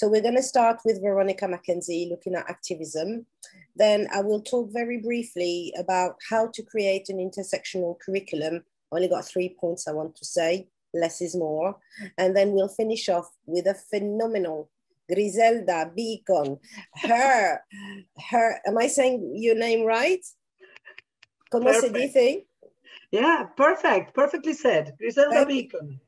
So we're going to start with Veronica Mckenzie looking at activism. Then I will talk very briefly about how to create an intersectional curriculum. I only got 3 points I want to say, less is more. And then we'll finish off with a phenomenal Griselda Beacon. Her, am I saying your name right? ¿Cómo se dice? Yeah, perfect. Perfectly said. Griselda Beacon.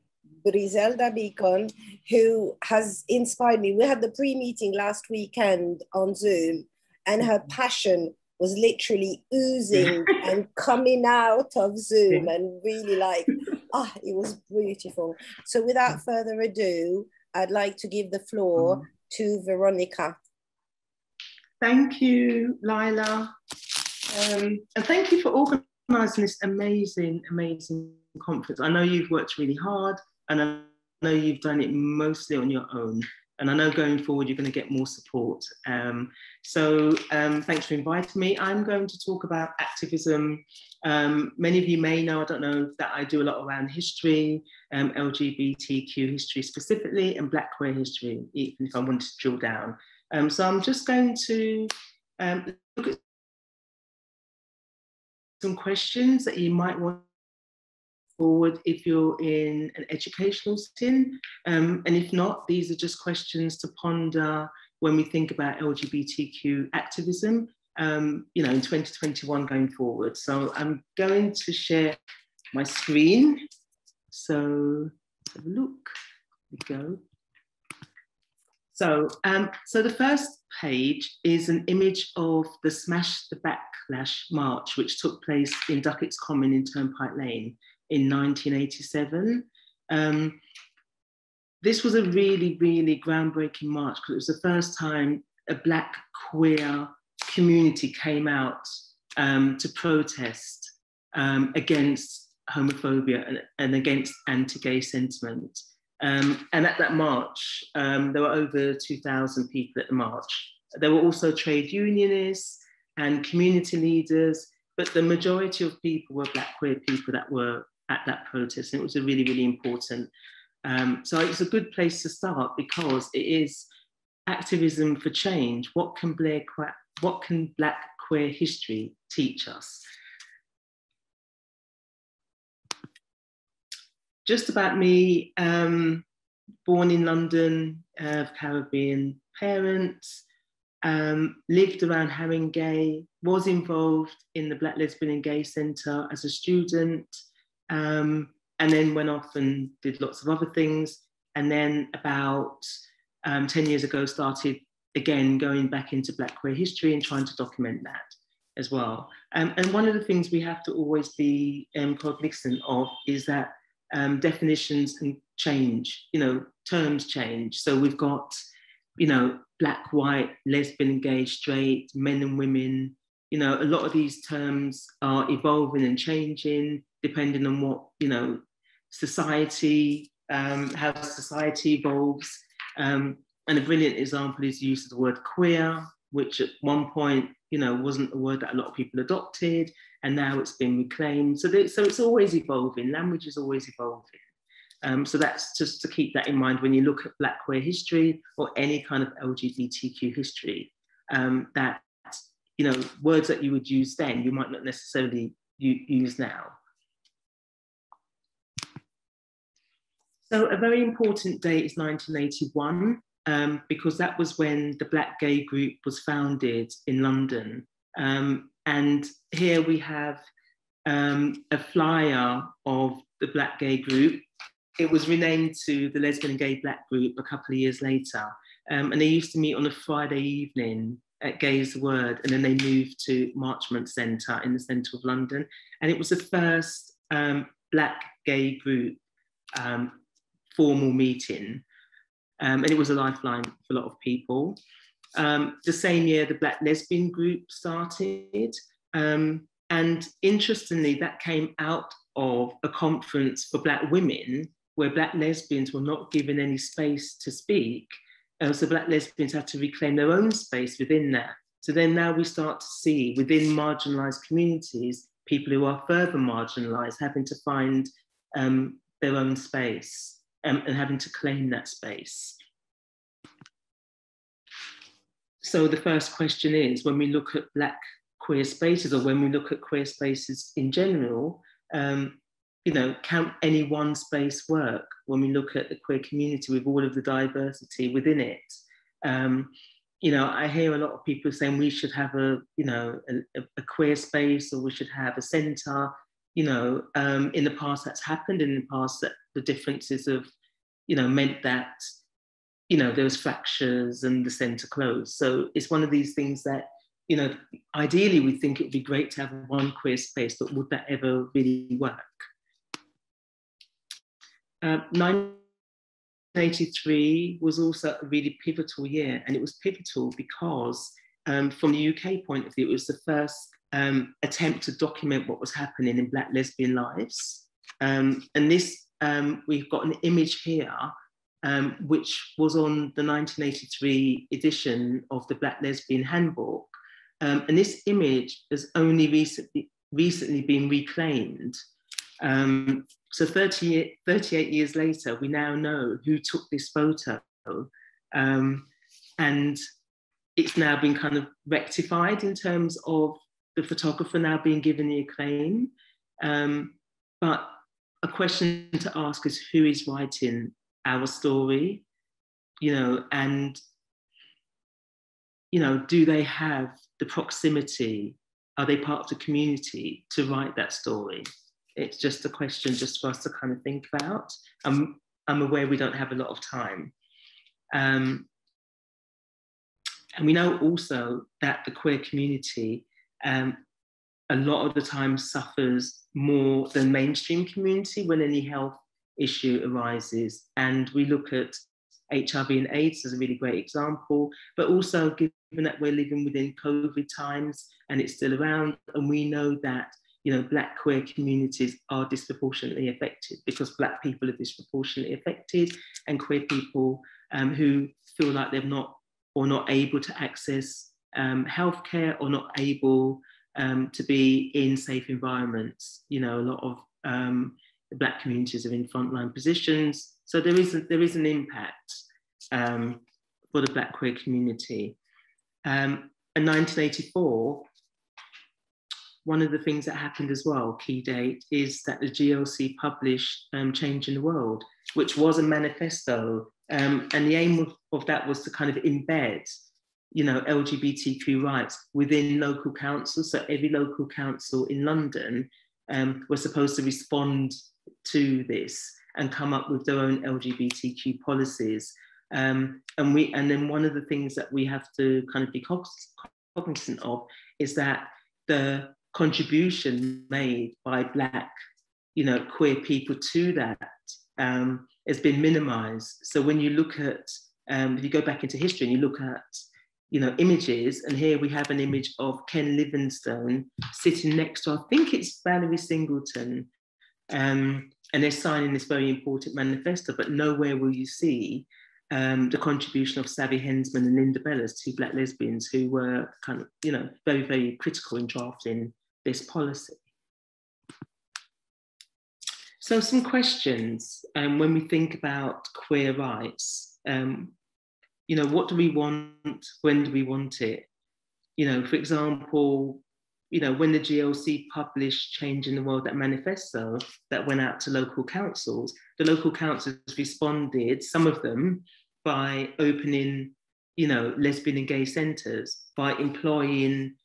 Griselda Beacon, who has inspired me. We had the pre-meeting last weekend on Zoom, and her passion was literally oozing and coming out of Zoom, and really like, it was beautiful. So without further ado, I'd like to give the floor to Veronica. Thank you, Lila. And thank you for organising this amazing conference. I know you've worked really hard, and I know you've done it mostly on your own. And I know going forward, you're going to get more support. So thanks for inviting me. I'm going to talk about activism. Many of you may know, I don't know, that I do a lot around history, LGBTQ history specifically, and Black queer history, even if I wanted to drill down. So I'm just going to look at some questions that you might want forward if you're in an educational setting, and if not, these are just questions to ponder when we think about LGBTQ activism, you know, in 2021 going forward. So I'm going to share my screen. So let's have a look. Here we go. So, so the first page is an image of the Smash the Backlash march, which took place in Duckett's Common in Turnpike Lane in 1987. This was a really, really groundbreaking march because it was the first time a Black queer community came out to protest against homophobia and against anti-gay sentiment. And at that march, there were over 2,000 people at the march. There were also trade unionists and community leaders, but the majority of people were Black queer people that were at that protest, and it was a really, really important. So it's a good place to start because it is activism for change. What can Black queer history teach us? Just about me, born in London, of Caribbean parents, lived around Haringey, was involved in the Black Lesbian and Gay Centre as a student, and then went off and did lots of other things. And then about 10 years ago, started again going back into Black queer history and trying to document that as well. And one of the things we have to always be cognizant of is that definitions can change, you know, terms change. So we've got, you know, Black, white, lesbian and gay, straight, men and women. You know, a lot of these terms are evolving and changing depending on what, you know, society, how society evolves. And a brilliant example is the use of the word queer, which at one point, you know, wasn't a word that a lot of people adopted, and now it's been reclaimed. So it's always evolving. Language is always evolving. So that's just to keep that in mind when you look at Black queer history or any kind of LGBTQ history, that, you know, words that you would use then, you might not necessarily use now. So a very important date is 1981, because that was when the Black gay group was founded in London. And here we have a flyer of the Black gay group. It was renamed to the Lesbian and Gay Black group a couple of years later. And they used to meet on a Friday evening at Gay's Word, and then they moved to Marchmont Centre in the centre of London. And it was the first Black gay group formal meeting. And it was a lifeline for a lot of people. The same year, the Black lesbian group started. And interestingly, that came out of a conference for Black women where Black lesbians were not given any space to speak. So Black lesbians had to reclaim their own space within that. So then now we start to see within marginalised communities, people who are further marginalised having to find their own space and having to claim that space. So the first question is, when we look at Black queer spaces, or when we look at queer spaces in general, can any one space work when we look at the queer community with all of the diversity within it? I hear a lot of people saying we should have a queer space, or we should have a centre. In the past that's happened. In the past, that the differences have, meant that, there was fractures and the centre closed. So it's one of these things that, ideally we think it'd be great to have one queer space, but would that ever really work? 1983 was also a really pivotal year, and it was pivotal because from the UK point of view, it was the first attempt to document what was happening in Black lesbian lives. And this, we've got an image here, which was on the 1983 edition of the Black Lesbian Handbook. And this image has only recently been reclaimed. So 38 years later, we now know who took this photo. And it's now been kind of rectified in terms of the photographer now being given the acclaim. But a question to ask is, who is writing our story? And do they have the proximity? Are they part of the community to write that story? It's just a question just for us to kind of think about. I'm aware we don't have a lot of time. And we know also that the queer community a lot of the time suffers more than mainstream community when any health issue arises. And we look at HIV and AIDS as a really great example, but also given that we're living within COVID times and it's still around, and we know that Black queer communities are disproportionately affected because Black people are disproportionately affected, and queer people who feel like they're not able to access healthcare, or not able to be in safe environments. A lot of the Black communities are in frontline positions. So there is an impact for the Black queer community. In 1984, one of the things that happened as well, key date, is that the GLC published Changing the World, which was a manifesto. And the aim of that was to kind of embed, LGBTQ rights within local councils. So every local council in London was supposed to respond to this and come up with their own LGBTQ policies. And then one of the things that we have to kind of be cognizant of is that the contribution made by Black, queer people to that has been minimized. So when you look at, if you go back into history and you look at, images, and here we have an image of Ken Livingstone sitting next to, I think it's Valerie Singleton, and they're signing this very important manifesto, but nowhere will you see the contribution of Savvy Hensman and Linda Bellas, two Black lesbians who were kind of, very, very critical in drafting this policy. So some questions when we think about queer rights. What do we want? When do we want it? For example, when the GLC published Changing the World, that manifesto that went out to local councils, the local councils responded, some of them, by opening, lesbian and gay centres, by employing,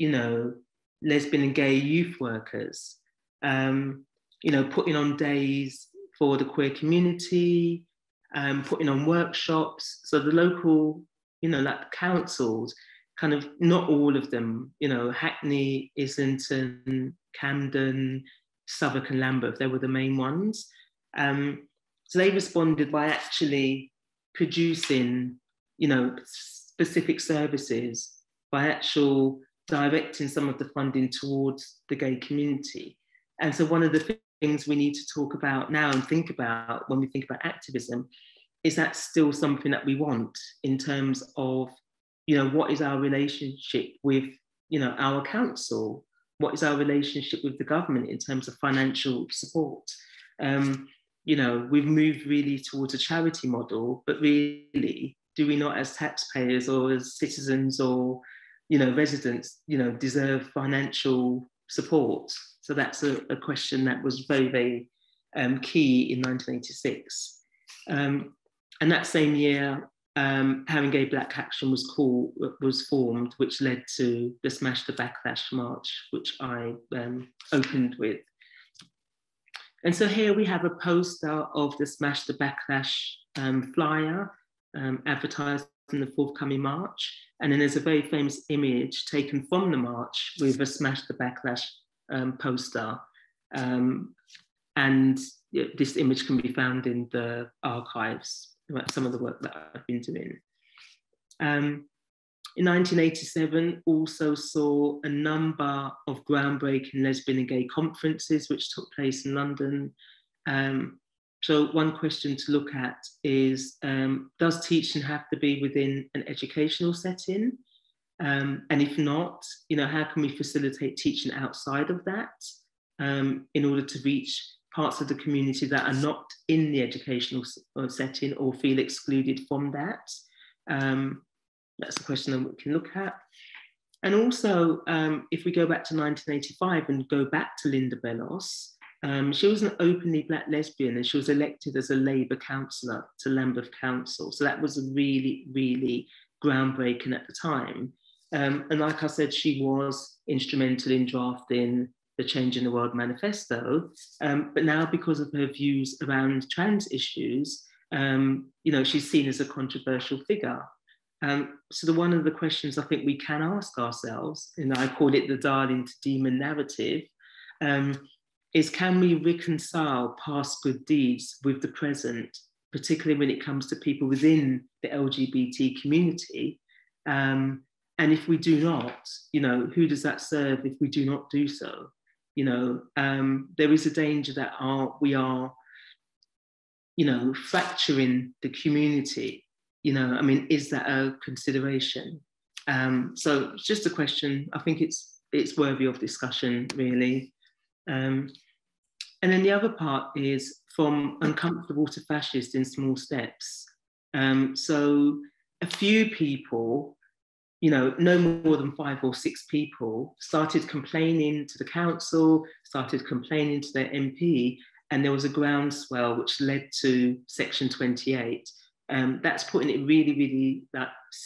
lesbian and gay youth workers, putting on days for the queer community, putting on workshops. So the local, like councils, kind of, not all of them, Hackney, Islington, Camden, Southwark and Lambeth, they were the main ones. So they responded by actually producing, specific services, by actual directing some of the funding towards the gay community. And so one of the things we need to talk about now and think about when we think about activism is that still something that we want in terms of, what is our relationship with, our council? What is our relationship with the government in terms of financial support? We've moved really towards a charity model, but really, do we not as taxpayers or as citizens or, residents, deserve financial support? So that's a question that was very, very key in 1986. And that same year, Haringey Black Action was formed, which led to the Smash the Backlash March, which I opened with. And so here we have a poster of the Smash the Backlash flyer advertised in the forthcoming march. And then there's a very famous image taken from the march with a Smash the Backlash poster. And this image can be found in the archives, some of the work that I've been doing. In 1987, also saw a number of groundbreaking lesbian and gay conferences which took place in London. So one question to look at is, does teaching have to be within an educational setting? And if not, how can we facilitate teaching outside of that in order to reach parts of the community that are not in the educational setting or feel excluded from that? That's a question that we can look at. And also, if we go back to 1985 and go back to Linda Bellos, she was an openly Black lesbian and she was elected as a Labour councillor to Lambeth Council. So that was really, really groundbreaking at the time. And like I said, she was instrumental in drafting the Change in the World manifesto. But now, because of her views around trans issues, she's seen as a controversial figure. So one of the questions I think we can ask ourselves, and I call it the darling to demon narrative, is can we reconcile past good deeds with the present, particularly when it comes to people within the LGBT community? And if we do not, who does that serve if we do not do so? There is a danger that we are, fracturing the community. Is that a consideration? So it's just a question. I think it's worthy of discussion, really. And then the other part is from uncomfortable to fascist in small steps. So a few people, no more than 5 or 6 people started complaining to the council, started complaining to their MP, and there was a groundswell which led to Section 28. That's putting it really, really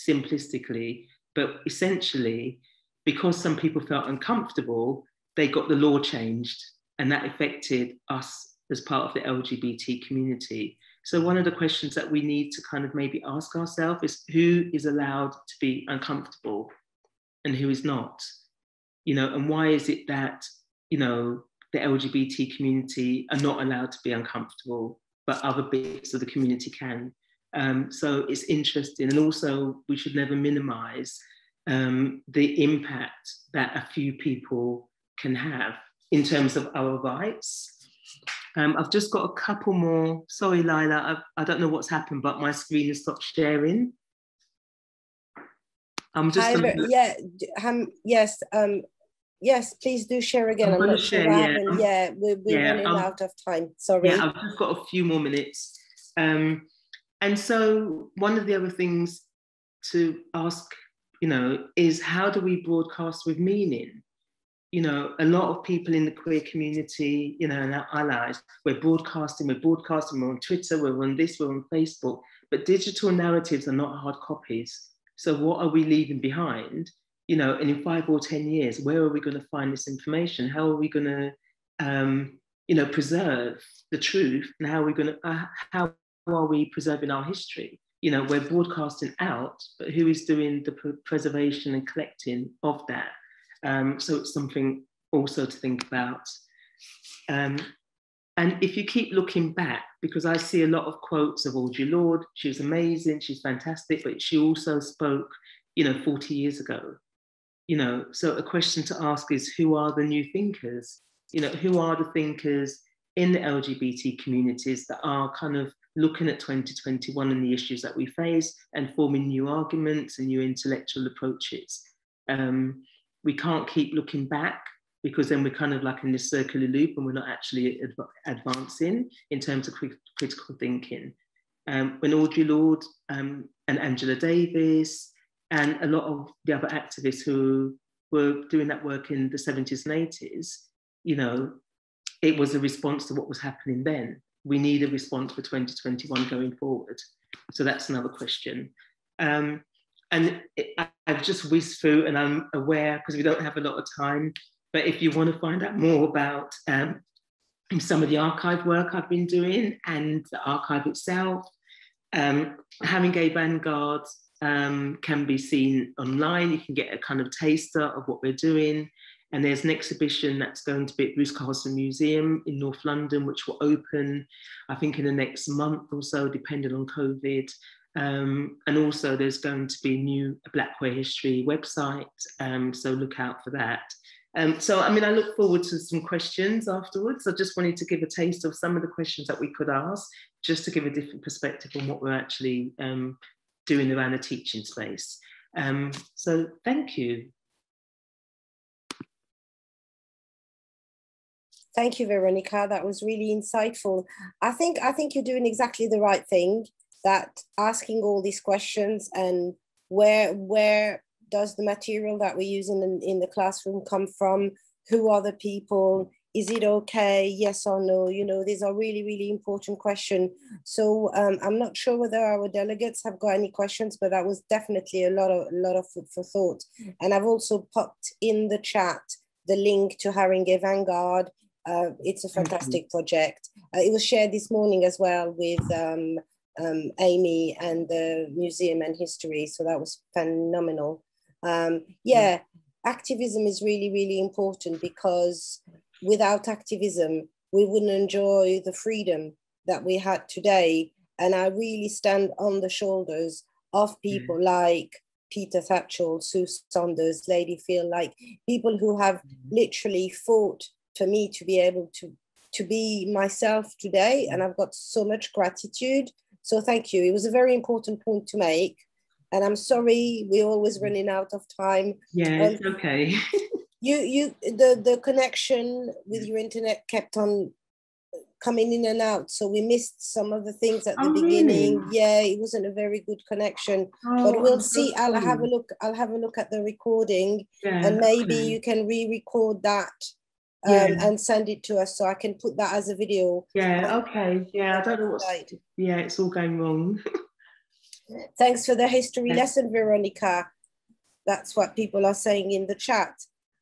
simplistically, but essentially, because some people felt uncomfortable, they got the law changed, and that affected us as part of the LGBT community. So one of the questions that we need to kind of maybe ask ourselves is who is allowed to be uncomfortable and who is not? And why is it that, the LGBT community are not allowed to be uncomfortable, but other bits of the community can? So it's interesting. And also we should never minimize the impact that a few people can have in terms of our rights. I've just got a couple more. Sorry, Lila, I don't know what's happened, but my screen has stopped sharing. I'm just yes, please do share again. I'm not sure what happened. We're running out of time. Sorry. Yeah, I've just got a few more minutes. And so one of the other things to ask, is how do we broadcast with meaning? A lot of people in the queer community, and our allies, we're broadcasting, we're on Twitter, we're on this, we're on Facebook, but digital narratives are not hard copies. So what are we leaving behind? And in 5 or 10 years, where are we going to find this information? How are we going to, preserve the truth? And how are we preserving our history? We're broadcasting out, but who is doing the preservation and collecting of that? So it's something also to think about. And if you keep looking back, because I see a lot of quotes of Audre Lorde, she was amazing, she's fantastic, but she also spoke, 40 years ago. So a question to ask is, who are the new thinkers? Who are the thinkers in the LGBT communities that are kind of looking at 2021 and the issues that we face and forming new arguments and new intellectual approaches? We can't keep looking back, because then we're kind of like in this circular loop and we're not actually advancing in terms of critical thinking. when Audre Lorde and Angela Davis and a lot of the other activists who were doing that work in the 70s and 80s, you know, it was a response to what was happening then. We need a response for 2021 going forward. So that's another question. I've just whizzed through, and I'm aware, because we don't have a lot of time, but if you want to find out more about some of the archive work I've been doing and the archive itself, Having Gay Vanguard can be seen online. You can get a kind of taster of what we're doing. And there's an exhibition that's going to be at Bruce Carlson Museum in North London, which will open, I think, in the next month or so, depending on COVID. And also there's going to be a new Black Queer History website, so look out for that. So, I mean, I look forward to some questions afterwards. I just wanted to give a taste of some of the questions that we could ask, just to give a different perspective on what we're actually doing around the teaching space. So thank you. Thank you, Veronica. That was really insightful. I think you're doing exactly the right thing, that asking all these questions and where does the material that we're using in the classroom come from? Who are the people? Is it okay? Yes or no? You know, these are really, really important questions. So I'm not sure whether our delegates have got any questions, but that was definitely a lot of food for thought. And I've also popped in the chat the link to Having Gay Vanguard. It's a fantastic project. It was shared this morning as well with Amy and the Museum and History. So that was phenomenal. Yeah, activism is really, really important, because without activism, we wouldn't enjoy the freedom that we had today. And I really stand on the shoulders of people like Peter Tatchell, Sue Saunders, Lady Phil, like people who have literally fought for me to be able to be myself today. And I've got so much gratitude. So thank you. It was a very important point to make. And I'm sorry, we're always running out of time. Yeah, it's okay. The connection with your internet kept on coming in and out, so we missed some of the things at the beginning. Really? Yeah, it wasn't a very good connection. But we'll see. I'll have a look at the recording, and maybe you can re-record that and send it to us, so I can put that as a video. Yeah. Okay. Yeah. I don't know what's. Yeah, it's all going wrong. Thanks for the history lesson, Veronica. That's what people are saying in the chat.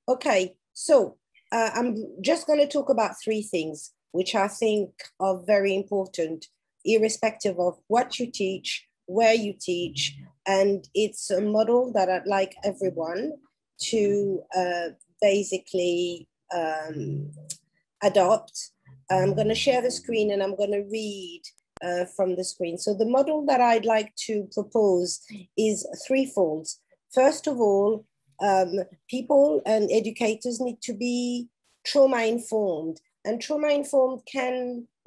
Okay, so I'm just going to talk about 3 things, which I think are very important, irrespective of what you teach, where you teach, and it's a model that I'd like everyone to basically adopt. I'm going to share the screen and I'm going to read from the screen. So the model that I'd like to propose is threefold. First of all, people and educators need to be trauma informed, and trauma informed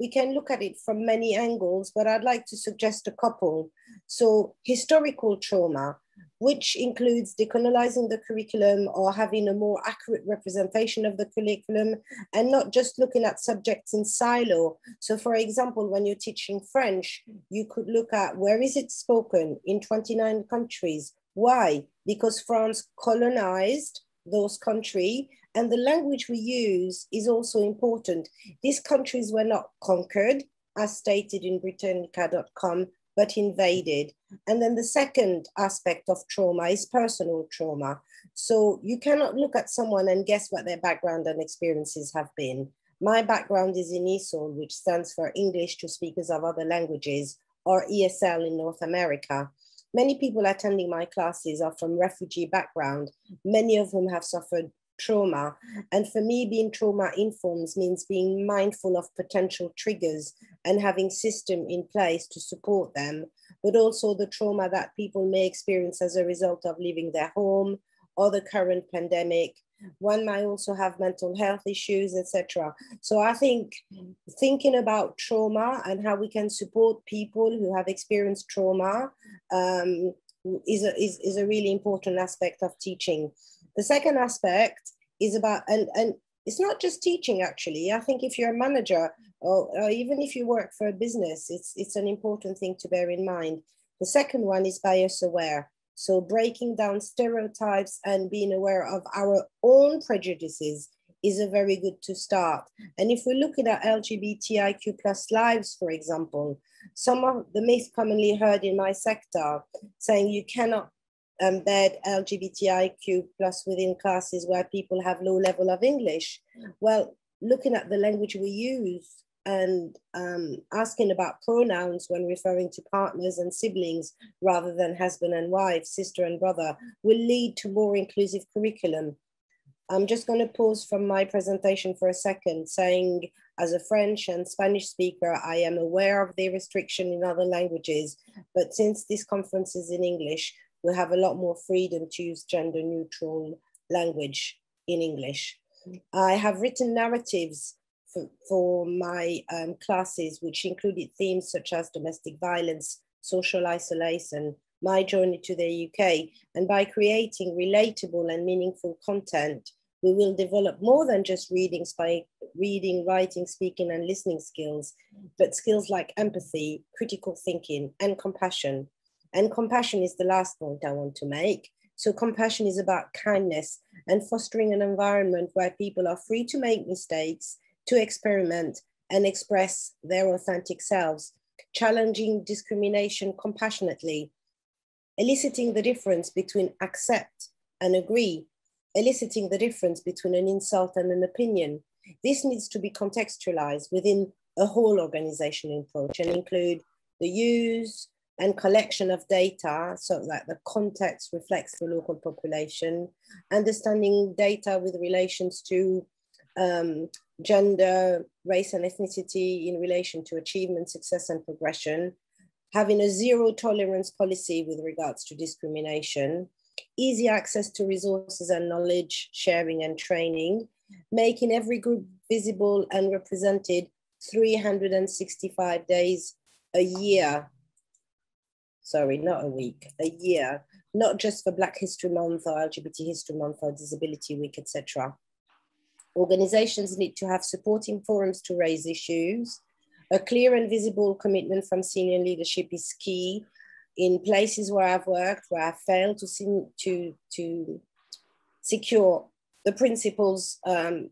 we can look at it from many angles, but I'd like to suggest a couple. So historical trauma, which includes decolonizing the curriculum or having a more accurate representation of the curriculum and not just looking at subjects in silo. So for example, when you're teaching French, you could look at where is it spoken in 29 countries. Why? Because France colonized those countries, and the language we use is also important. These countries were not conquered, as stated in Britannica.com, but invaded. And then the second aspect of trauma is personal trauma. So you cannot look at someone and guess what their background and experiences have been. My background is in ESOL, which stands for English to Speakers of Other Languages, or ESL in North America. Many people attending my classes are from refugee background, many of whom have suffered trauma. And for me, being trauma informed means being mindful of potential triggers and having system in place to support them, but also the trauma that people may experience as a result of leaving their home or the current pandemic. One might also have mental health issues, etc. So I think thinking about trauma and how we can support people who have experienced trauma is a really important aspect of teaching. The second aspect is about, and it's not just teaching actually. I think if you're a manager or even if you work for a business, it's an important thing to bear in mind. The second one is bias aware. So breaking down stereotypes and being aware of our own prejudices is a very good to start. And if we're looking at LGBTIQ plus lives, for example, some of the myths commonly heard in my sector saying you cannot embed LGBTIQ plus within classes where people have low level of English. Well, looking at the language we use and asking about pronouns when referring to partners and siblings rather than husband and wife, sister and brother will lead to more inclusive curriculum. I'm just going to pause from my presentation for a second, saying as a French and Spanish speaker, I am aware of the restriction in other languages, but since this conference is in English, we'll have a lot more freedom to use gender neutral language in English. I have written narratives for my classes, which included themes such as domestic violence, social isolation, my journey to the UK. And by creating relatable and meaningful content, we will develop more than just reading, writing, speaking, and listening skills, but skills like empathy, critical thinking, and compassion. And compassion is the last point I want to make. So compassion is about kindness and fostering an environment where people are free to make mistakes, to experiment and express their authentic selves, challenging discrimination compassionately, eliciting the difference between accept and agree, eliciting the difference between an insult and an opinion. This needs to be contextualized within a whole organizational approach and include the use and collection of data so that the context reflects the local population, understanding data with relations to gender, race and ethnicity in relation to achievement, success and progression, having a zero tolerance policy with regards to discrimination, easy access to resources and knowledge sharing and training, making every group visible and represented 365 days a year. Sorry, not a week, a year, not just for Black History Month or LGBT History Month or Disability Week, etc. Organizations need to have supporting forums to raise issues. A clear and visible commitment from senior leadership is key. In places where I've worked, where I've failed to secure the principal's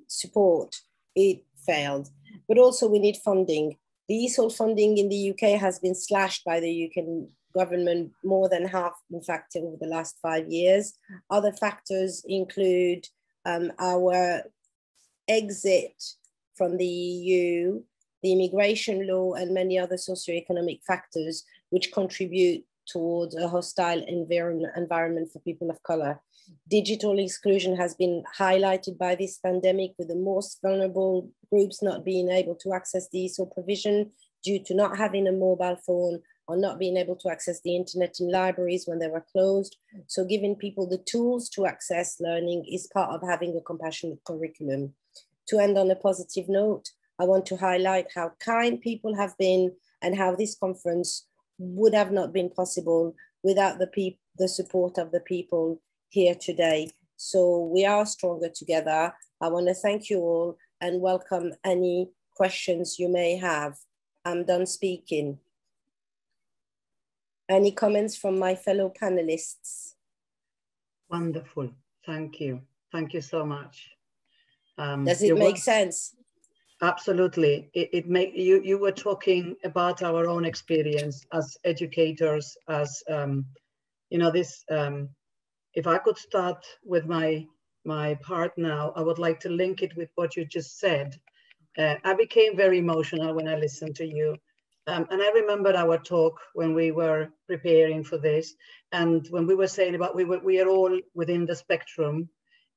support, it failed. But also we need funding. The ESOL funding in the UK has been slashed by the UK government more than half, in fact, over the last 5 years. Other factors include our exit from the EU, the immigration law, and many other socioeconomic factors which contribute towards a hostile environment for people of color. Digital exclusion has been highlighted by this pandemic, with the most vulnerable groups not being able to access the ESOL provision due to not having a mobile phone or not being able to access the internet in libraries when they were closed. So giving people the tools to access learning is part of having a compassionate curriculum. To end on a positive note, I want to highlight how kind people have been and how this conference would have not been possible without the support of the people here today. So we are stronger together. I want to thank you all and welcome any questions you may have. I'm done speaking. Any comments from my fellow panelists? Wonderful, thank you. Thank you so much. Does it make sense? Absolutely. You were talking about our own experience as educators, as if I could start with my part now, I would like to link it with what you just said. I became very emotional when I listened to you. And I remember our talk when we were preparing for this, and when we were saying about we are all within the spectrum.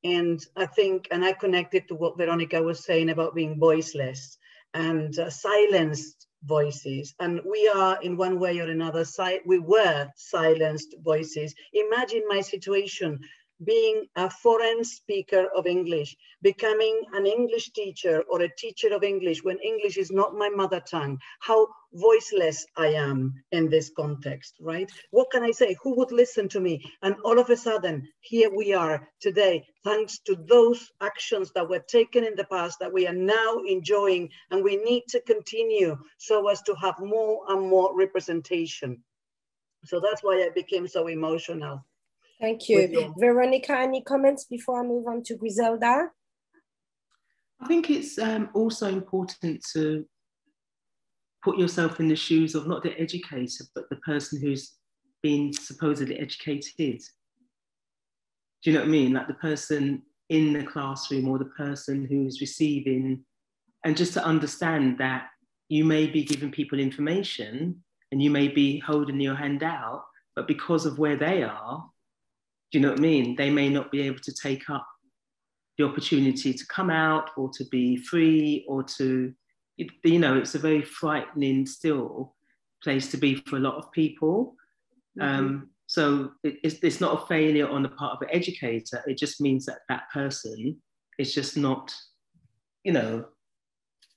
And I think, and I connected to what Veronica was saying about being voiceless and silenced voices. And we are, in one way or another, we were silenced voices. Imagine my situation being a foreign speaker of English, becoming an English teacher or a teacher of English when English is not my mother tongue, how voiceless I am in this context, right? What can I say? Who would listen to me? And all of a sudden, here we are today, thanks to those actions that were taken in the past that we are now enjoying, and we need to continue so as to have more and more representation. So that's why I became so emotional. Thank you. Veronica, any comments before I move on to Griselda? I think it's also important to put yourself in the shoes of not the educator, but the person who's been supposedly educated. Do you know what I mean? Like the person in the classroom or the person who's receiving, and just to understand that you may be giving people information and you may be holding your hand out, but because of where they are, do you know what I mean? They may not be able to take up the opportunity to come out or to be free or to, you know, it's a very frightening still place to be for a lot of people. So it's not a failure on the part of an educator. It just means that that person is just not, you know,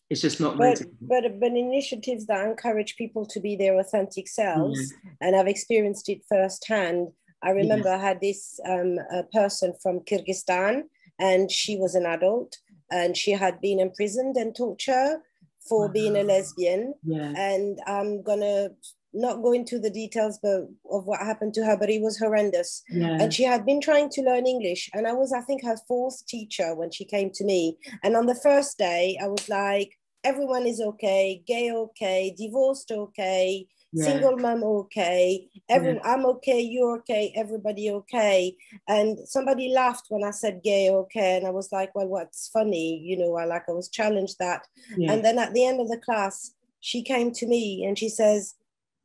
it's just not ready. But initiatives that encourage people to be their authentic selves, and I've experienced it firsthand. I remember I had this a person from Kyrgyzstan, and she was an adult, and she had been imprisoned and tortured for being a lesbian. And I'm gonna not go into the details of what happened to her, but it was horrendous. And she had been trying to learn English, and I was, I think, her fourth teacher when she came to me. And on the first day, I was like, everyone is okay, gay okay, divorced okay, single mom okay, I'm okay, you're okay, everybody okay. And somebody laughed when I said gay okay, and I was like, well, what's funny? You know, I was challenged that. And then at the end of the class, she came to me and she says,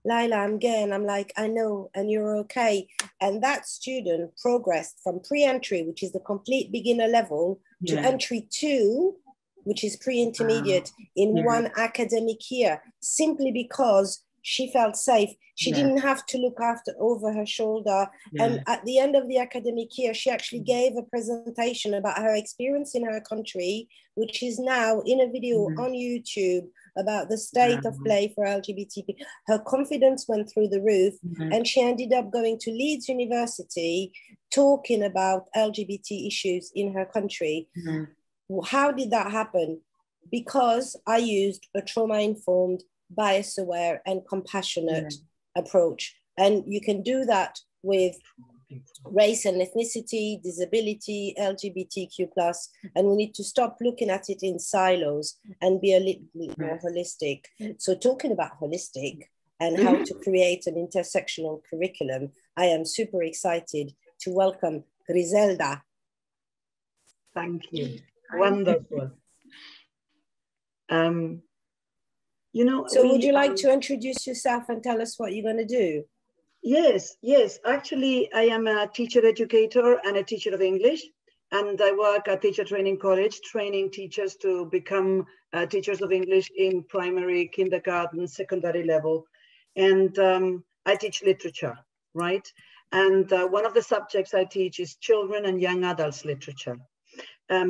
Laila, I'm gay. And I'm like, I know, and you're okay. And that student progressed from pre-entry, which is the complete beginner level, to entry 2, which is pre-intermediate, in one academic year, simply because she felt safe. She didn't have to look over her shoulder. And at the end of the academic year, she actually gave a presentation about her experience in her country, which is now in a video on YouTube about the state of play for LGBT people. Her confidence went through the roof, and she ended up going to Leeds University, talking about LGBT issues in her country. How did that happen? Because I used a trauma-informed, bias-aware, and compassionate approach. And you can do that with race and ethnicity, disability, LGBTQ+, and we need to stop looking at it in silos and be a little more holistic. So talking about holistic and how to create an intersectional curriculum, I am super excited to welcome Griselda. Thank you. Wonderful. You know, so would you like to introduce yourself and tell us what you're going to do? Yes. Actually, I am a teacher educator and a teacher of English, and I work at Teacher Training College, training teachers to become teachers of English in primary, kindergarten, secondary level. And I teach literature, right? And one of the subjects I teach is children and young adults literature.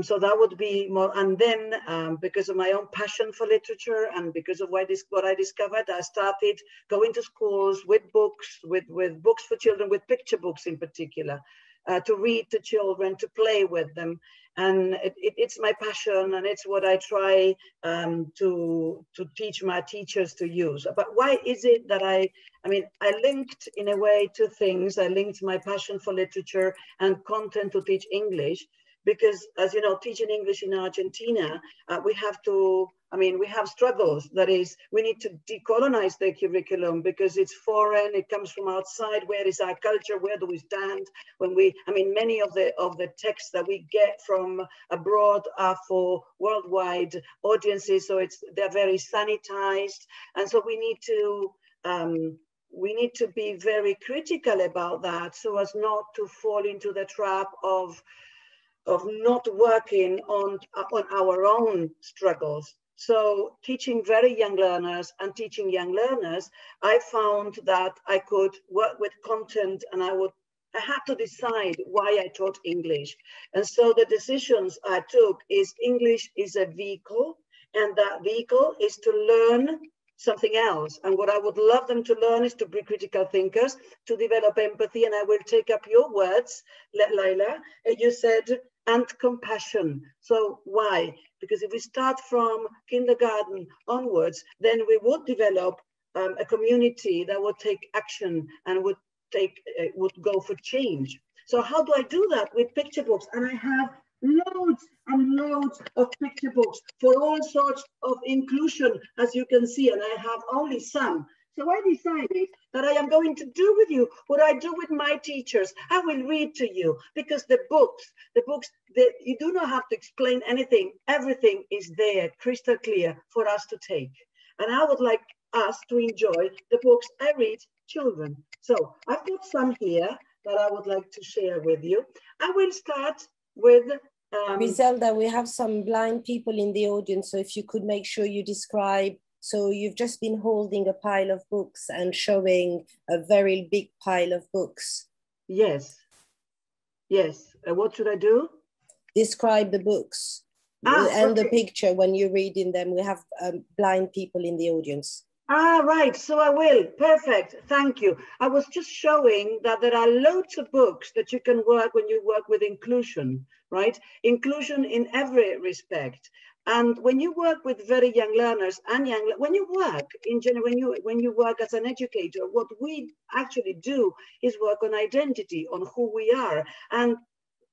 So that would be more, and then because of my own passion for literature and because of what I discovered, I started going to schools with books, with books for children, with picture books in particular, to read to children, to play with them. And it's my passion, and it's what I try to teach my teachers to use. But why is it that I linked in a way two things. I linked my passion for literature and content to teach English. Because, as you know, teaching English in Argentina, we have struggles. That is, we need to decolonize the curriculum because it's foreign, it comes from outside. Where is our culture? Where do we stand? Many of the texts that we get from abroad are for worldwide audiences, so they're very sanitized. And so we need to be very critical about that so as not to fall into the trap of not working on our own struggles. So teaching very young learners and teaching young learners, I found that I could work with content, and I would I had to decide why I taught English. And so the decisions I took is English is a vehicle, and that vehicle is to learn something else. And what I would love them to learn is to be critical thinkers, to develop empathy. And I will take up your words, Laila. You said, and compassion. So why? Because if we start from kindergarten onwards, then we would develop a community that would take action and would go for change. So how do I do that? With picture books. And I have loads and loads of picture books for all sorts of inclusion, as you can see, and I have only some. So I decided that I am going to do with you what I do with my teachers. I will read to you, because the books, you do not have to explain anything. Everything is there, crystal clear, for us to take. And I would like us to enjoy the books I read children. So I've got some here that I would like to share with you. I will start with Griselda, we have some blind people in the audience, so if you could make sure you describe. So you've just been holding a pile of books and showing a very big pile of books. Yes. Yes. What should I do? Describe the books and the picture when you're reading them. We have blind people in the audience. Right. So I will. Perfect. Thank you. I was just showing that there are loads of books that you can work when you work with inclusion, right? Inclusion in every respect. And when you work with very young learners and when you work in general, when you work as an educator, what we actually do is work on identity, on who we are. And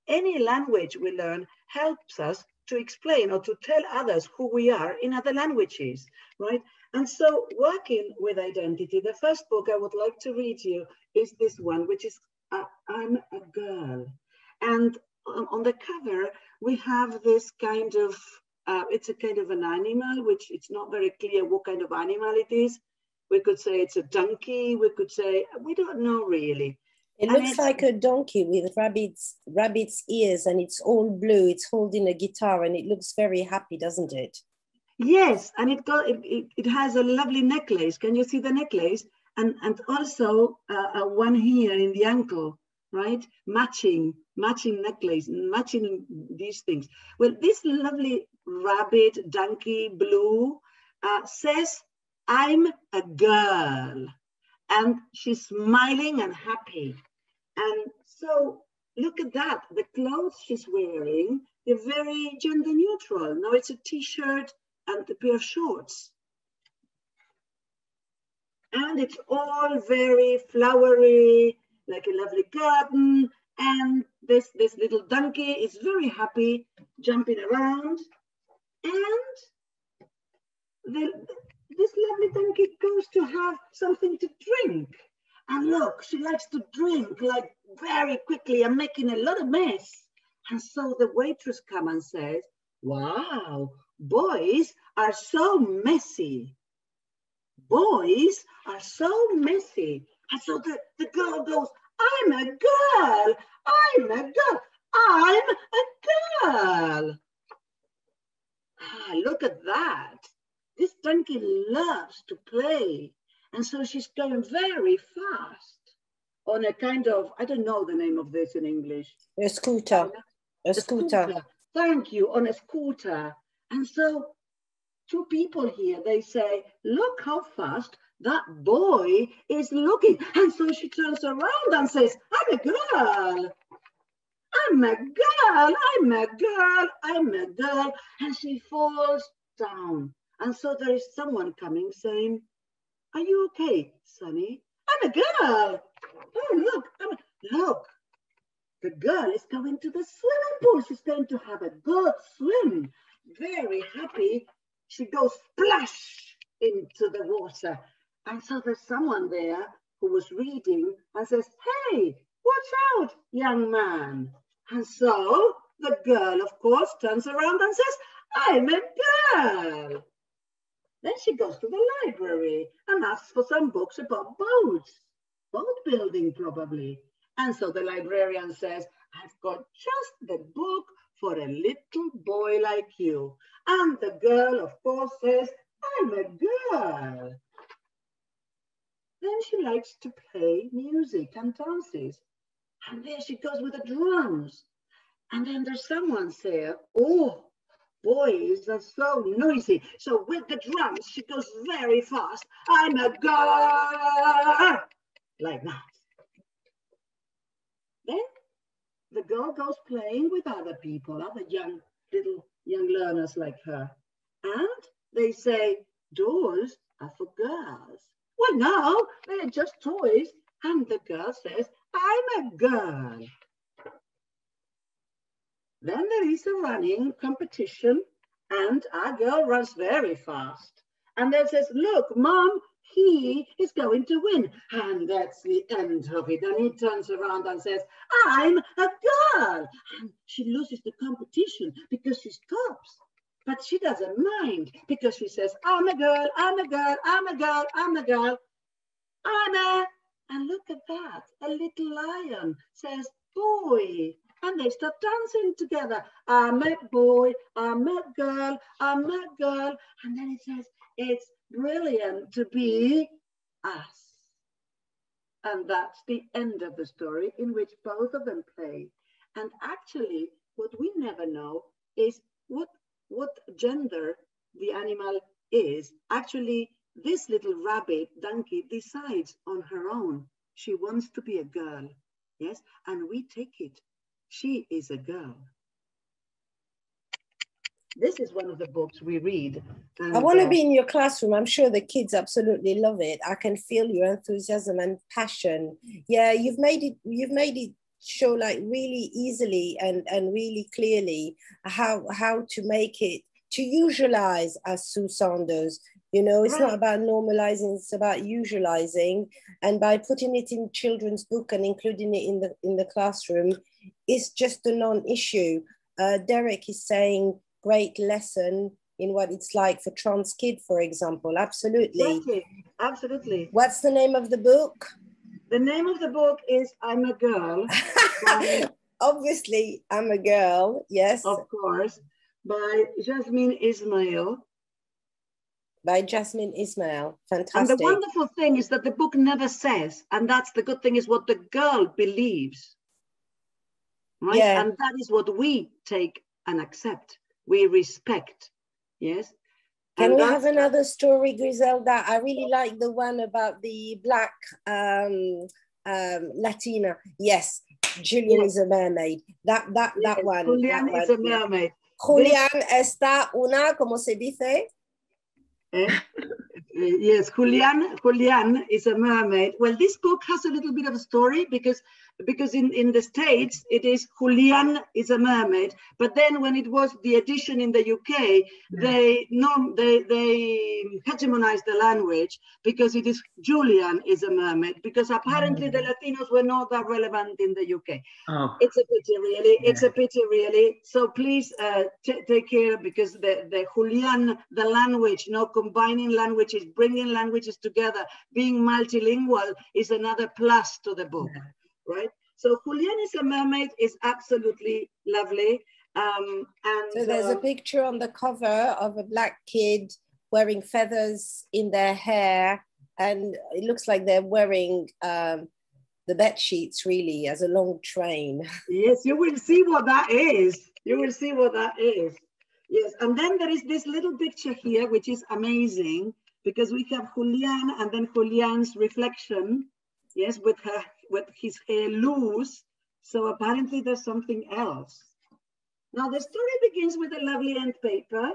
any language we learn helps us to explain or to tell others who we are in other languages, right? And so working with identity, the first book I would like to read you is this one, which is I'm a Girl. And on the cover, we have this kind of, it's a kind of an animal, which it's not very clear what kind of animal it is. We could say it's a donkey. We could say, we don't know really. It looks like a donkey with rabbit's ears, and it's all blue. It's holding a guitar, and it looks very happy, doesn't it? Yes, and it has a lovely necklace. Can you see the necklace? And also one here in the ankle, right? Matching necklace, matching these things. Well, this lovely rabbit, donkey, blue says, I'm a girl. And she's smiling and happy. And so look at that. The clothes she's wearing, they're very gender neutral. Now it's a t-shirt and a pair of shorts. And it's all very flowery, like a lovely garden. And this little donkey is very happy, jumping around. And this lovely donkey goes to have something to drink. And look, she likes to drink like very quickly and making a lot of mess. And so the waitress comes and says, wow, boys are so messy. Boys are so messy. And so the girl goes, I'm a girl. I'm a girl. I'm a girl. Look at that. This donkey loves to play. And so she's going very fast on a kind of, I don't know the name of this in English. A scooter. A scooter. Thank you, on a scooter. And so two people here, they say, look how fast that boy is looking. And so she turns around and says, I'm a girl. I'm a girl. I'm a girl. I'm a girl. And she falls down. And so there is someone coming saying, are you okay, Sonny? I'm a girl. Oh, look. The girl is going to the swimming pool. She's going to have a good swim. Very happy. She goes splash into the water. And so there's someone there who was reading and says, hey, watch out, young man. And so the girl, of course, turns around and says, I'm a girl. Then she goes to the library and asks for some books about boats, boat building probably. And so the librarian says, I've got just the book for a little boy like you. And the girl, of course, says, I'm a girl. Then she likes to play music and dances. And there she goes with the drums. And then there's someone there, oh, boys are so noisy. So with the drums, she goes very fast. I'm a girl, like that. Then the girl goes playing with other people, other little young learners like her. And they say, dolls are for girls. Well, no, they're just toys. And the girl says, I'm a girl. Then there is a running competition, and our girl runs very fast. And then says, look, Mom, he is going to win. And that's the end of it. And he turns around and says, I'm a girl. And she loses the competition because she stops. But she doesn't mind because she says, I'm a girl, I'm a girl, I'm a girl, I'm a girl. I'm a, and look at that, a little lion says, boy. And they start dancing together. I'm a boy, I'm a girl, I'm a girl. And then it says, it's brilliant to be us. And that's the end of the story in which both of them play. And actually, what we never know is what gender the animal is. Actually, this little rabbit, donkey, decides on her own. She wants to be a girl, yes? And we take it. She is a girl. This is one of the books we read. And, I want to be in your classroom. I'm sure the kids absolutely love it. I can feel your enthusiasm and passion. Yeah, you've made it show like really easily and really clearly how to make it, to usualize, as Sue Saunders. You know, it's not about normalizing, it's about usualizing. And by putting it in children's book and including it in the classroom, it's just a non-issue. Derek is saying great lesson in what it's like for trans kid, for example. Absolutely. Exactly. Absolutely. What's the name of the book? The name of the book is I'm a Girl. Obviously, I'm a Girl, yes. Of course, by Jasmine Ismail. By Jasmine Ismail, fantastic. And the wonderful thing is that the book never says, and that's the good thing, is what the girl believes, right? Yeah. And that is what we take and accept, we respect, yes? Can we have another story, Griselda? I really like the one about the Black Latina. Yes, Julian is a mermaid. That one. Julian is a mermaid. Julian está una, ¿cómo se dice? Yes, Julian is a mermaid. Well, this book has a little bit of a story because in the States it is Julian is a mermaid, but then when it was the edition in the UK, they hegemonized the language because it is Julian is a mermaid, because apparently the Latinos were not that relevant in the UK. Oh. It's a pity, really. Yeah. It's a pity, really. So please take care, because the Julian, the language, combining languages, bringing languages together, being multilingual is another plus to the book, right? So Julian is a mermaid is absolutely lovely. So there's a picture on the cover of a black kid wearing feathers in their hair, and it looks like they're wearing the bed sheets really as a long train. Yes, you will see what that is. You will see what that is. Yes, and then there is this little picture here, which is amazing, because we have Julian and then Julian's reflection, yes, with his hair loose. So apparently there's something else. Now the story begins with a lovely end paper,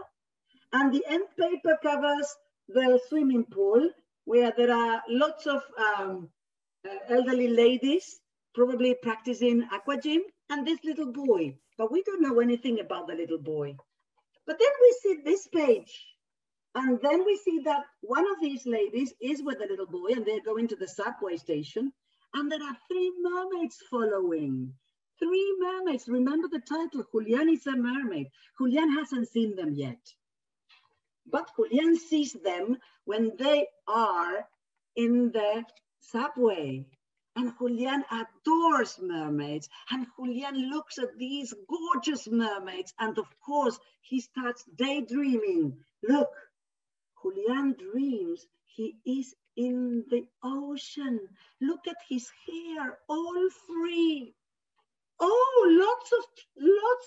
and the end paper covers the swimming pool, where there are lots of elderly ladies, probably practicing aqua gym, and this little boy, but we don't know anything about the little boy. But then we see this page, and then we see that one of these ladies is with the little boy, and they're going to the subway station, and there are 3 mermaids following. 3 mermaids. Remember the title, Julian is a mermaid. Julian hasn't seen them yet, but Julian sees them when they are in the subway. And Julian adores mermaids, and Julian looks at these gorgeous mermaids, and of course he starts daydreaming. Look, Julian dreams he is in the ocean. Look at his hair, all free. Oh, lots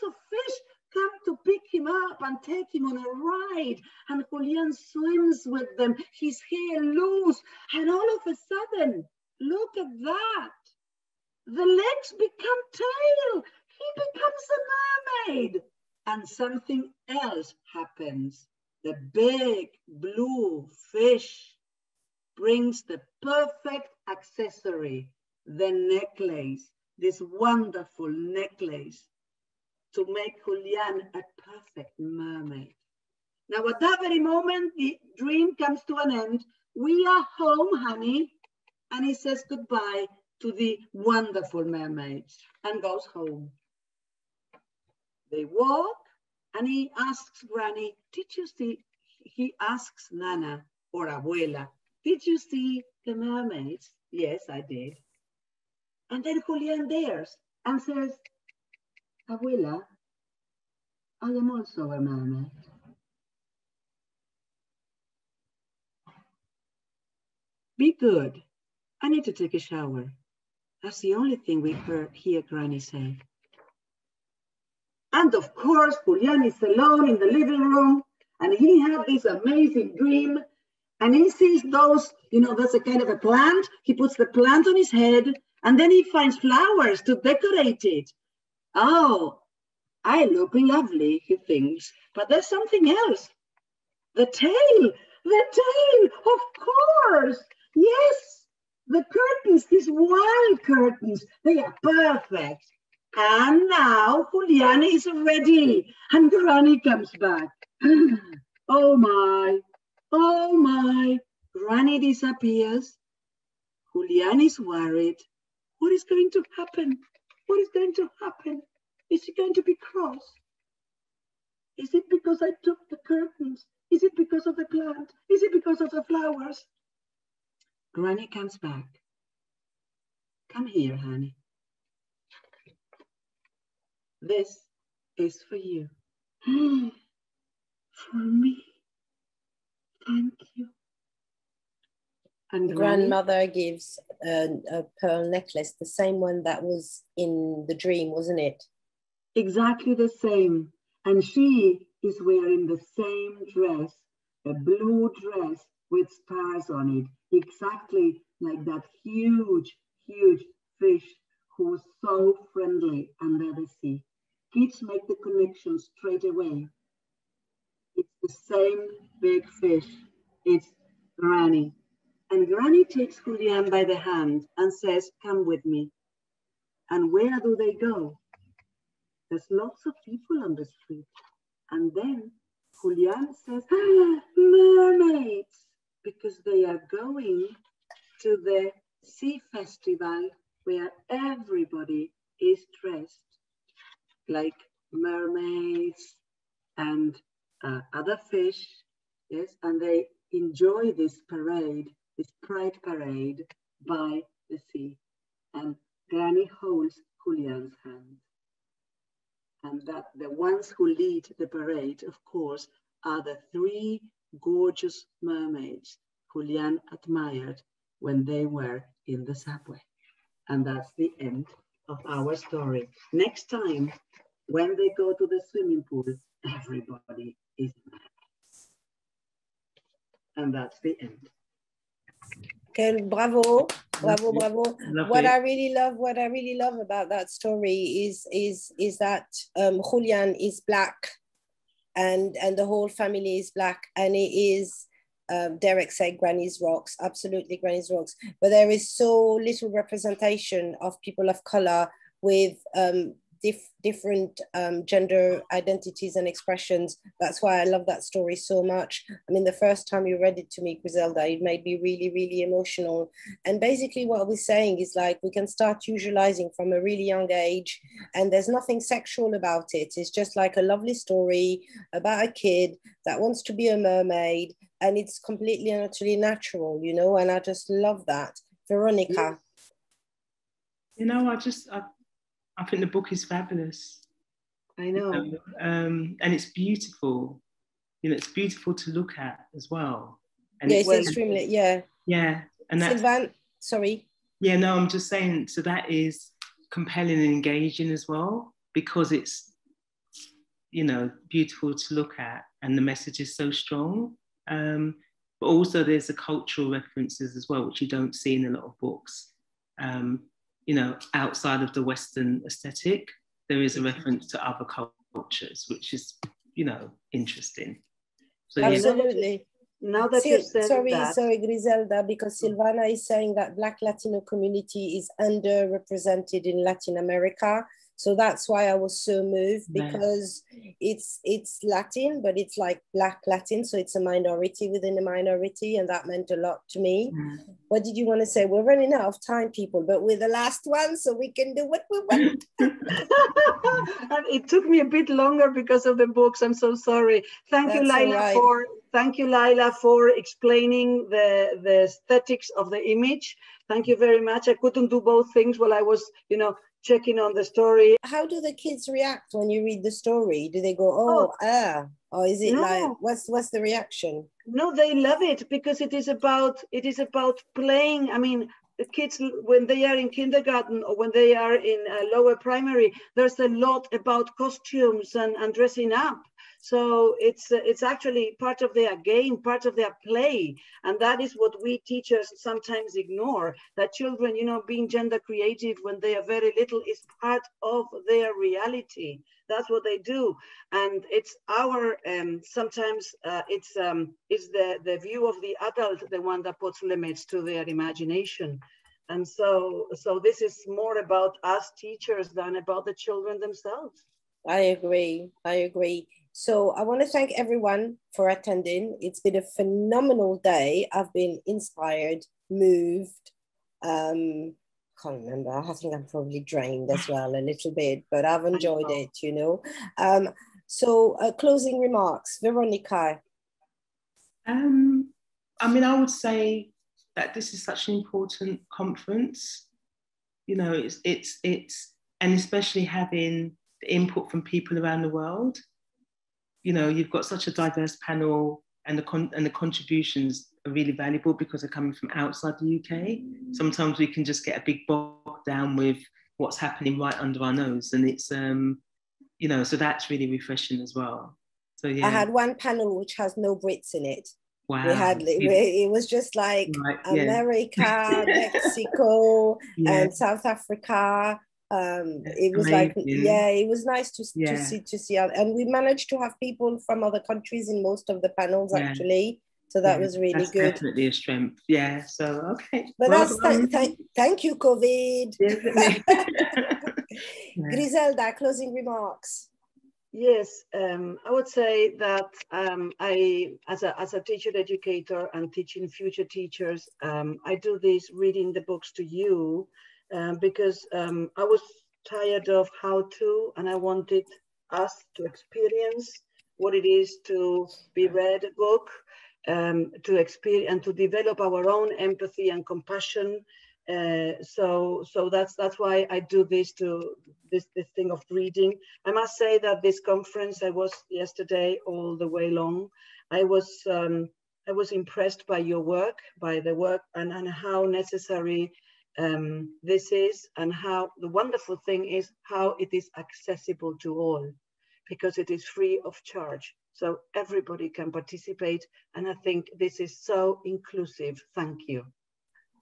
of fish come to pick him up and take him on a ride. And Julian swims with them, his hair loose. And all of a sudden, look at that. The legs become tail. He becomes a mermaid. And something else happens. The big blue fish brings the perfect accessory, the necklace, this wonderful necklace, to make Julian a perfect mermaid. Now, at that very moment, the dream comes to an end. We are home, honey. And he says goodbye to the wonderful mermaid and goes home. They walk, and he asks Granny, did you see, he asks Nana or Abuela, did you see the mermaids? Yes, I did. And then Julian dares and says, Abuela, I am also a mermaid. Be good. I need to take a shower. That's the only thing we hear Granny say. And of course, Julian is alone in the living room, and he had this amazing dream, and he sees those, that's a kind of a plant. He puts the plant on his head, and then he finds flowers to decorate it. Oh, I look lovely, he thinks, but there's something else. The tail, of course. Yes, the curtains, these wild curtains, they are perfect. And now Julian is ready, and Granny comes back. Oh my, Granny disappears. Julian is worried. What is going to happen? What is going to happen? Is he going to be cross? Is it because I took the curtains? Is it because of the plant? Is it because of the flowers? Granny comes back. Come here, honey. This is for you. For me. Thank you. And grandmother gives a pearl necklace, the same one that was in the dream, wasn't it? Exactly the same. And she is wearing the same dress, a blue dress with stars on it, exactly like that huge fish who was so friendly under the sea. Kids make the connection straight away. It's the same big fish. It's Granny. And Granny takes Julian by the hand and says, come with me. And where do they go? There's lots of people on the street. And then Julian says, mermaids, because they are going to the sea festival where everybody is dressed like mermaids and other fish, yes, and they enjoy this parade, this pride parade by the sea. And Granny holds Julian's hand. And that the ones who lead the parade, of course, are the three gorgeous mermaids Julian admired when they were in the subway. And that's the end of our story. Next time, when they go to the swimming pool, everybody is mermaids. And that's the end. Okay, bravo. What I really love about that story is that Julian is Black, and the whole family is Black, and it is Derek said Granny's rocks, absolutely Granny's rocks, but there is so little representation of people of color with different gender identities and expressions. That's why I love that story so much. I mean, the first time you read it to me, Griselda, it made me really, really emotional. And basically what we're saying is like, we can start usualizing from a really young age, and there's nothing sexual about it. It's just like a lovely story about a kid that wants to be a mermaid, and it's completely and utterly natural, you know, and I just love that. Veronica. You know, I think the book is fabulous. I know. And it's beautiful. You know, it's beautiful to look at as well. And yeah, it's extremely, yeah. Yeah, and that's Sylvain, sorry. Yeah, no, I'm just saying, so that is compelling and engaging as well, because it's, you know, beautiful to look at and the message is so strong. But also there's the cultural references as well, which you don't see in a lot of books. You know, outside of the Western aesthetic, there is a reference to other cultures, which is, you know, interesting. So, absolutely. Now that you said that. Sorry, Griselda, because Silvana is saying that Black Latino community is underrepresented in Latin America. So that's why I was so moved, because it's Latin, but it's like Black Latin. So it's a minority within a minority. And that meant a lot to me. What did you want to say? We're running out of time, people, but we're the last one, so we can do what we want. It took me a bit longer because of the books. I'm so sorry. Thank you, Laila, for explaining the aesthetics of the image. Thank you very much. I couldn't do both things while I was, you know, checking on the story. How do the kids react when you read the story? Do they go, or is it like, what's the reaction? No, they love it, because it is about playing. I mean, the kids, when they are in kindergarten or when they are in lower primary, there's a lot about costumes and dressing up. So it's actually part of their game, part of their play. And that is what we teachers sometimes ignore, that children, you know, being gender creative when they are very little is part of their reality. That's what they do. And it's our, sometimes it's the view of the adult, the one that puts limits to their imagination. And so this is more about us teachers than about the children themselves. I agree. So I want to thank everyone for attending. It's been a phenomenal day. I've been inspired, moved. Can't remember. I think I'm probably drained as well a little bit, but I've enjoyed it, you know. So closing remarks, Veronica. I mean, I would say that this is such an important conference. You know, it's and especially having the input from people around the world. You know, you've got such a diverse panel, and the contributions are really valuable because they're coming from outside the UK. Sometimes we can just get a big bog down with what's happening right under our nose, and it's you know, so that's really refreshing as well. So yeah, I had one panel which has no Brits in it. Wow. It was just like America, Mexico, and South Africa. It was amazing. It was nice to see, and we managed to have people from other countries in most of the panels actually. So that was really good. Definitely a strength. Yeah. So okay. But thank you, COVID. Griselda, closing remarks. Yes, I would say that I, as a teacher educator and teaching future teachers, I do this reading the books to you because I was tired of how to, and I wanted us to experience what it is to be read a book, to experience and to develop our own empathy and compassion. So that's why I do this thing of reading. I must say that this conference, I was yesterday all the way long. I was impressed by your work, by the work and how necessary this is, and how the wonderful thing is how it is accessible to all, because it is free of charge. So everybody can participate. And I think this is so inclusive. Thank you.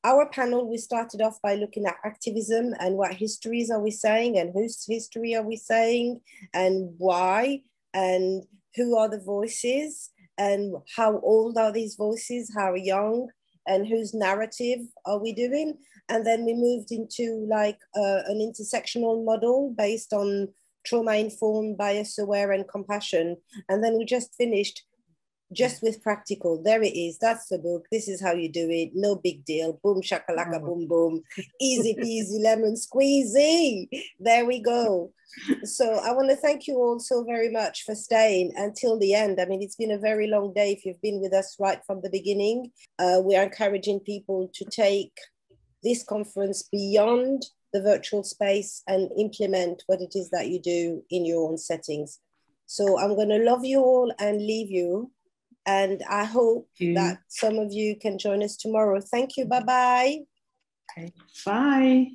Our panel, we started off by looking at activism and what histories are we saying and whose history are we saying and why and who are the voices and how old are these voices, how young, and whose narrative are we doing? And then we moved into like an intersectional model based on trauma-informed, bias-aware, and compassion. And then we just finished just with practical. There it is. That's the book. This is how you do it. No big deal. Boom, shakalaka, boom, boom. Easy peasy, lemon squeezy. There we go. So I want to thank you all so very much for staying until the end. I mean, it's been a very long day if you've been with us right from the beginning. We are encouraging people to take this conference beyond the virtual space and implement what it is that you do in your own settings. So I'm going to love you all and leave you And I hope that some of you can join us tomorrow. Thank you. Bye-bye. Okay. Bye.